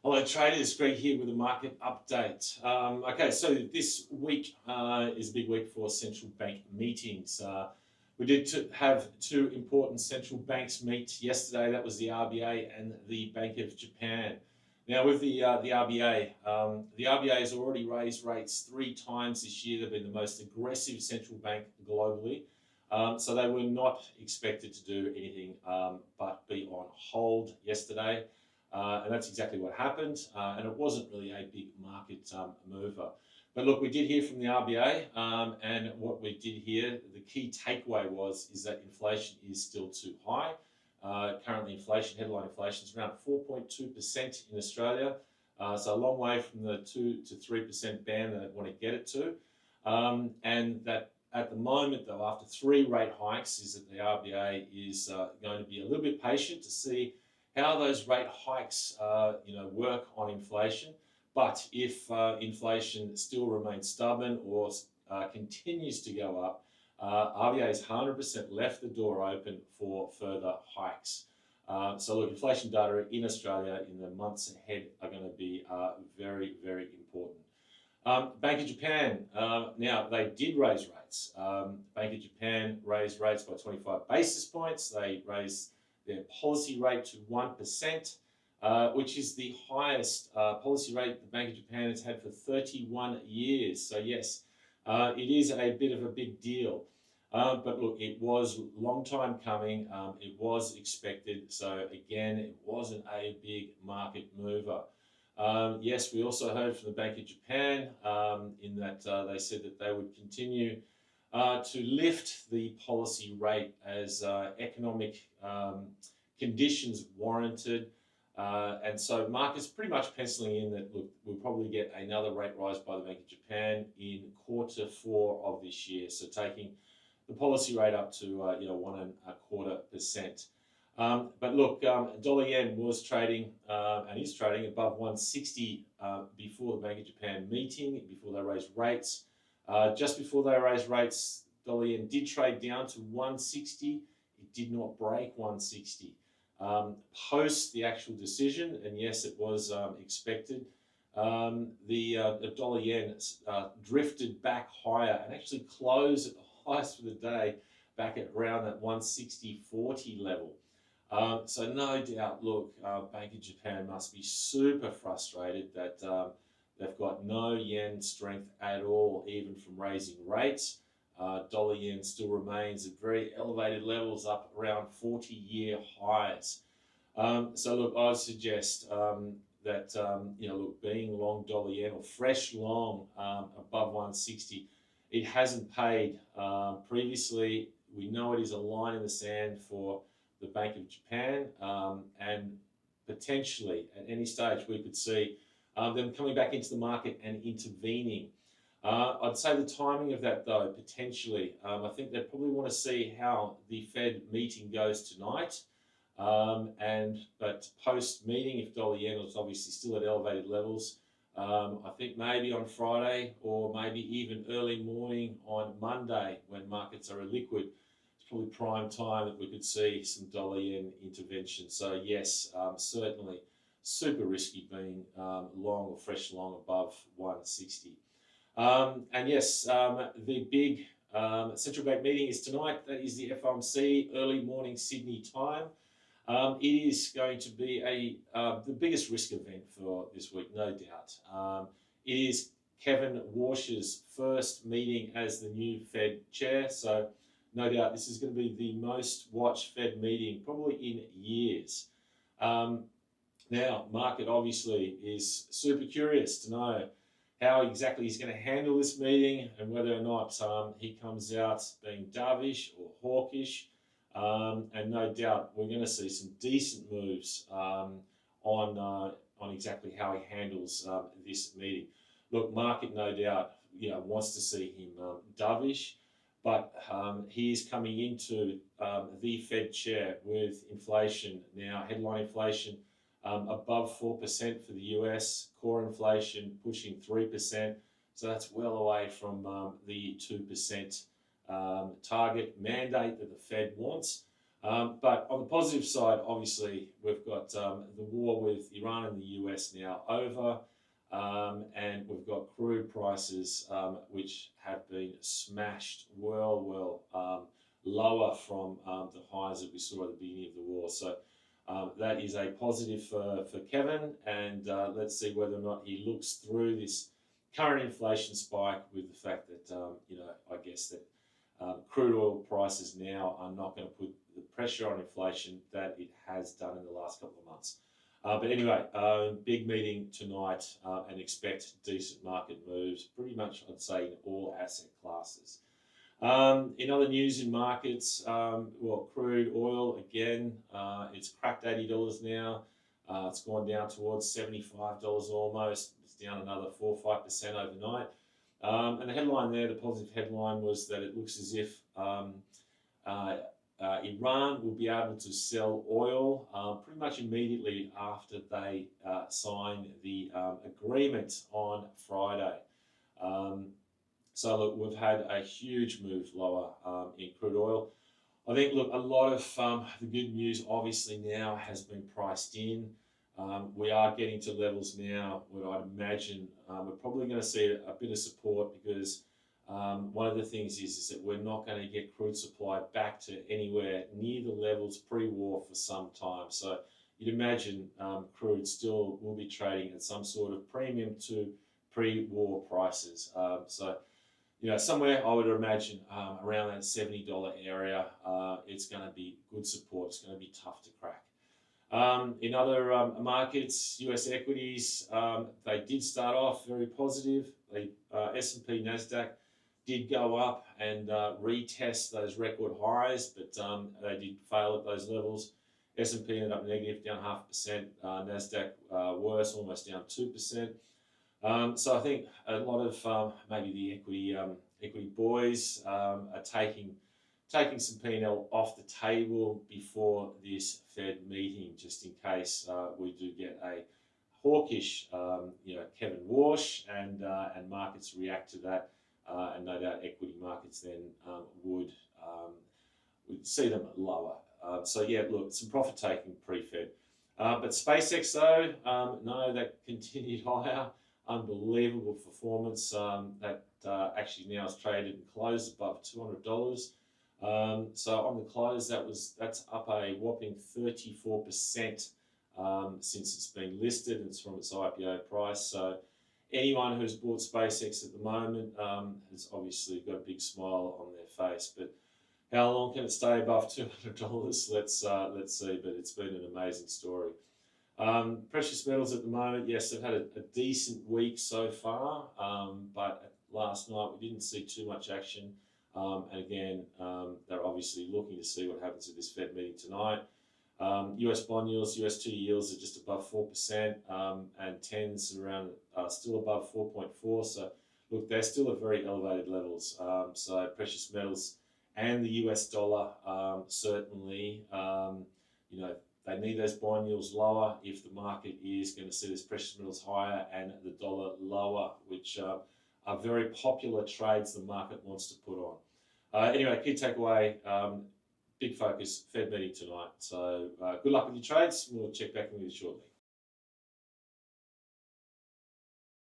Hello traders, Greg here with a market update. Okay, so this week is a big week for central bank meetings. We did have two important central banks meet yesterday. That was the RBA and the Bank of Japan. Now with the RBA has already raised rates 3 times this year. They've been the most aggressive central bank globally. So they were not expected to do anything but be on hold yesterday. And that's exactly what happened, and it wasn't really a big market mover. But look, we did hear from the RBA, and what we did hear, the key takeaway is that inflation is still too high. Currently, headline inflation is around 4.2% in Australia, so a long way from the 2 to 3% band that they want to get it to. And that at the moment, though, after 3 rate hikes, is that the RBA is going to be a little bit patient to see how those rate hikes work on inflation. But if inflation still remains stubborn or continues to go up, RBA has 100% left the door open for further hikes. So look, inflation data in Australia in the months ahead are going to be very, very important. Bank of Japan, now they did raise rates. Bank of Japan raised rates by 25 basis points. They raised their policy rate to 1%, which is the highest policy rate the Bank of Japan has had for 31 years. So yes, it is a bit of a big deal. But look, it was a long time coming. It was expected. So again, it wasn't a big market mover. Yes, we also heard from the Bank of Japan in that they said that they would continue to lift the policy rate as economic conditions warranted. And so markets pretty much penciling in that, look, we'll probably get another rate rise by the Bank of Japan in Q4 of this year. So taking the policy rate up to 1.25%. But look, dollar yen was trading and is trading above 160 before the Bank of Japan meeting, before they raised rates. Just before they raised rates, dollar yen did trade down to 160. It did not break 160. Post the actual decision, and yes, it was expected, the dollar yen drifted back higher and actually closed at the highest for the day back at around that 160.40 level. So no doubt, look, Bank of Japan must be super frustrated that they've got no yen strength at all, even from raising rates. Dollar yen still remains at very elevated levels, up around 40-year highs. So look, I would suggest that look, being long dollar yen or fresh long above 160, it hasn't paid previously. We know it is a line in the sand for the Bank of Japan, and potentially at any stage we could see them coming back into the market and intervening. I'd say the timing of that, though, potentially, I think they probably want to see how the Fed meeting goes tonight. But post-meeting, if dollar yen is obviously still at elevated levels, I think maybe on Friday or maybe even early morning on Monday when markets are illiquid, it's probably prime time that we could see some dollar yen intervention. So yes, certainly super risky being long or fresh long above 160. And yes, the big central bank meeting is tonight. That is the FOMC, early morning Sydney time. It is going to be the biggest risk event for this week, no doubt. It is Kevin Warsh's first meeting as the new Fed chair, so no doubt this is going to be the most watched Fed meeting probably in years. Now, market obviously is super curious to know how exactly he's going to handle this meeting and whether or not he comes out being dovish or hawkish. And no doubt we're going to see some decent moves on exactly how he handles this meeting. Look, market no doubt wants to see him dovish, but he is coming into the Fed chair with inflation now, headline inflation above 4% for the US, core inflation pushing 3%. So that's well away from the 2% target mandate that the Fed wants. But on the positive side, obviously, we've got the war with Iran and the US now over, and we've got crude prices which have been smashed well lower from the highs that we saw at the beginning of the war. So that is a positive for Kevin, and let's see whether or not he looks through this current inflation spike with the fact that, I guess that crude oil prices now are not going to put the pressure on inflation that it has done in the last couple of months. But anyway, big meeting tonight, and expect decent market moves, pretty much I'd say in all asset classes. In other news in markets, crude oil again, it's cracked $80 now. It's gone down towards $75 almost. It's down another 4 or 5% overnight. And the headline there, the positive headline, was that it looks as if Iran will be able to sell oil pretty much immediately after they sign the agreement on Friday. So look, we've had a huge move lower in crude oil. I think, look, a lot of the good news obviously now has been priced in. We are getting to levels now where I'd imagine we're probably going to see a bit of support, because one of the things is that we're not going to get crude supply back to anywhere near the levels pre-war for some time. So you'd imagine crude still will be trading at some sort of premium to pre-war prices. Somewhere I would imagine around that $70 area, it's going to be good support. It's going to be tough to crack. In other markets, US equities, they did start off very positive. S&P, NASDAQ did go up and retest those record highs, but they did fail at those levels. S&P ended up negative, down 0.5%. NASDAQ worse, almost down 2%. So I think a lot of maybe the equity boys are taking some P&L off the table before this Fed meeting, just in case we do get a hawkish, Kevin Walsh, and markets react to that, and no doubt equity markets then would see them lower. So yeah, look, some profit taking pre-Fed. But SpaceX though, no, that continued higher. Unbelievable performance. That actually now is traded and closed above $200. So on the close, that's up a whopping 34% since it's been listed. It's from its IPO price. So anyone who's bought SpaceX at the moment has obviously got a big smile on their face. But how long can it stay above $200? Let's see. But it's been an amazing story. Precious metals at the moment, yes, they've had a decent week so far, but last night we didn't see too much action. And again, they're obviously looking to see what happens at this Fed meeting tonight. US bond yields, US 2 yields are just above 4%, and 10s around still above 4.4. So look, they're still at very elevated levels. So precious metals and the US dollar certainly, they need those bond yields lower if the market is going to see those precious metals higher and the dollar lower, which are very popular trades the market wants to put on. Anyway, key takeaway, big focus, Fed meeting tonight. So good luck with your trades. We'll check back in with you shortly.